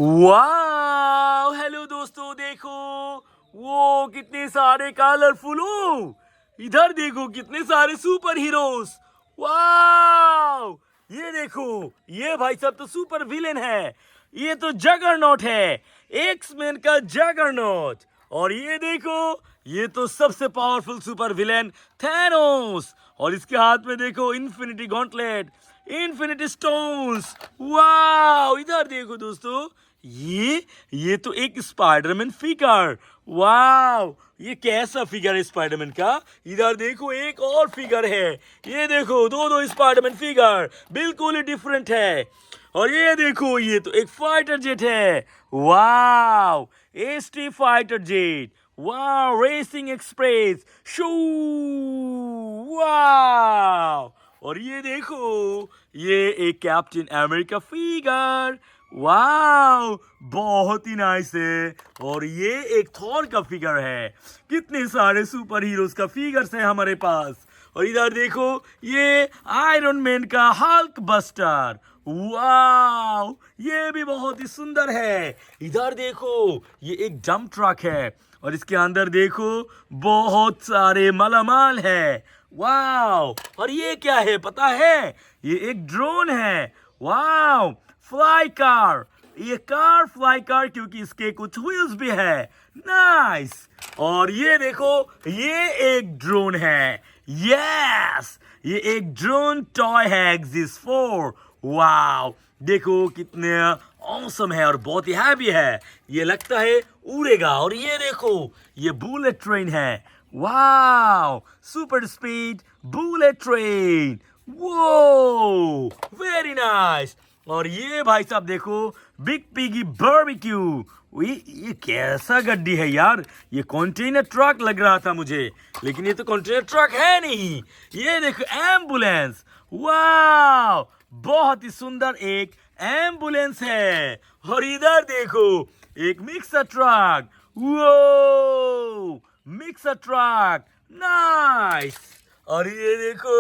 वाह हेलो दोस्तों, देखो वो कितने सारे कलरफुल हो। इधर देखो कितने सारे सुपर हीरोज। वाह, ये देखो, ये भाई साहब तो सुपर विलेन है। ये तो जगरनॉट है, एक्समैन का जगरनॉट। और ये देखो, ये तो सबसे पावरफुल सुपर विलेन थैनोस। और इसके हाथ में देखो इन्फिनिटी गॉन्टलेट, इन्फिनिटी स्टोन्स। वाह, इधर देखो दोस्तों, ये तो एक स्पाइडरमैन फिगर। वाह, ये कैसा फिगर है स्पाइडरमैन का। इधर देखो एक और फिगर है। ये देखो दो दो स्पाइडरमैन फिगर बिल्कुल ही डिफरेंट है। और ये देखो, ये तो एक फाइटर जेट है। वाह, एसटी फाइटर जेट। वाह, रेसिंग एक्सप्रेस शू। वाह, और ये देखो, ये एक कैप्टन अमेरिका फिगर। वाह, बहुत ही नाइस है। और ये एक थॉर का फिगर है। कितने सारे सुपर हीरोज का फिगर्स है हमारे पास। और इधर देखो, ये आयरन मैन का हल्क बस्टर। वाह, ये भी बहुत ही सुंदर है। इधर देखो, ये एक डंप ट्रक है। और इसके अंदर देखो बहुत सारे मालामाल है। वाह, और ये क्या है पता है? ये एक ड्रोन है। वाह, फ्लाई कार। ये कार फ्लाई कार क्योंकि इसके कुछ व्हील्स भी है। नाइस। और ये देखो, ये एक ड्रोन है। यस, ये एक ड्रोन टॉय है एक्सिस 4। वाह, देखो कितने औसम है और बहुत ही हैवी है। ये लगता है उड़ेगा। और ये देखो, ये बुलेट ट्रेन है। वाह, सुपर स्पीड बुलेट ट्रेन। वो वेरी नाइस। और ये भाई साहब देखो, बिग पिगी बारबेक्यू। ये कैसा गड्डी है यार। ये कंटेनर ट्रक लग रहा था मुझे, लेकिन ये तो कंटेनर ट्रक है नहीं। ये देखो एम्बुलेंस। वाह, बहुत ही सुंदर एक एम्बुलेंस है। और इधर देखो एक मिक्सर ट्रक। वो मिक्सर ट्रक, नाइस। और ये देखो,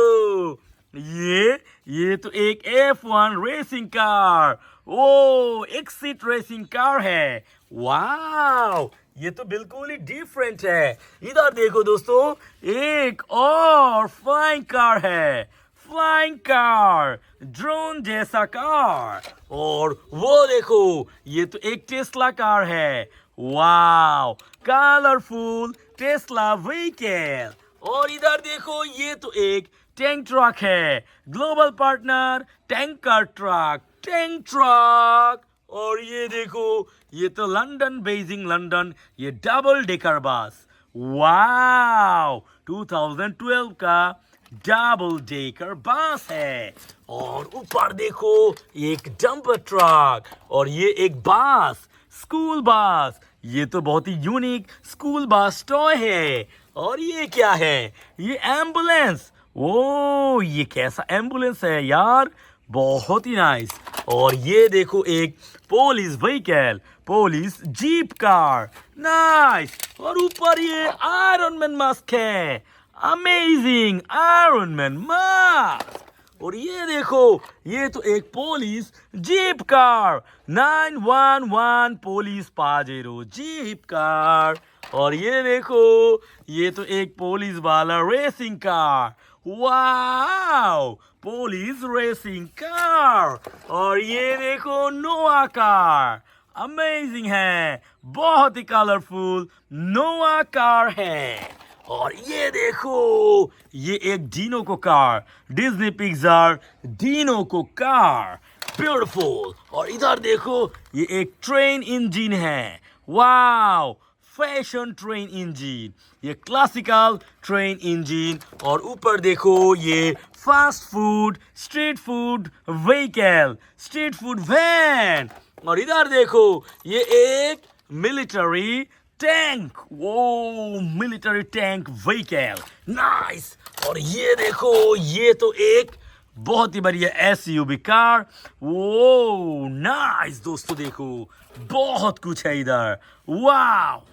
ये तो एक F1 रेसिंग कार। ओ, एक्सिट रेसिंग कार है। वाह, ये तो बिल्कुल ही डिफरेंट है। इधर देखो दोस्तों, एक और फ्लाइंग कार है। फ्लाइंग कार, ड्रोन जैसा कार। और वो देखो, ये तो एक टेस्ला कार है। वाह, कलरफुल टेस्ला व्हीकल। और इधर देखो, ये तो एक टैंक ट्रक है। Global partner tanker truck, tank truck. और ये देखो, ये तो लंदन बेजिंग लंदन, ये डबल डेकर बस। वाह, 2012 का डबल डेकर बस है। और ऊपर देखो एक डंपर ट्रक। और ये एक बस, स्कूल बस। ये तो बहुत ही यूनिक स्कूल बस टॉय है। और ये क्या है? ये एम्बुलेंस। ओ, ये कैसा एम्बुलेंस है यार, बहुत ही नाइस। और ये देखो एक police vehicle, police jeep car. Nice. और ऊपर ये आयरन मैन मास्क है। Amazing iron man mask. और ये देखो, ये तो एक police jeep car, 911 police Pajero jeep car. और ये देखो, ये तो एक पुलिस वाला racing car. Wow, police racing car. और ये देखो नोआ कार, अमेजिंग है, बहुत ही कलरफुल नोआ कार है। और ये देखो, ये एक Dinoco car, Disney Pixar Dinoco car, beautiful. और इधर देखो, ये एक ट्रेन इंजन है। वाओ, फैशन ट्रेन इंजन, ये क्लासिकल ट्रेन इंजन। और ऊपर देखो, ये fast food street food vehicle, street food van. और इधर देखो, ये एक मिलिट्री टैंक। वो मिलिट्री टैंक व्हीकल, नाइस। और ये देखो, ये तो एक बहुत ही बढ़िया एसयूवी कार। वो नाइस दोस्तों, देखो बहुत कुछ है इधर। वाह।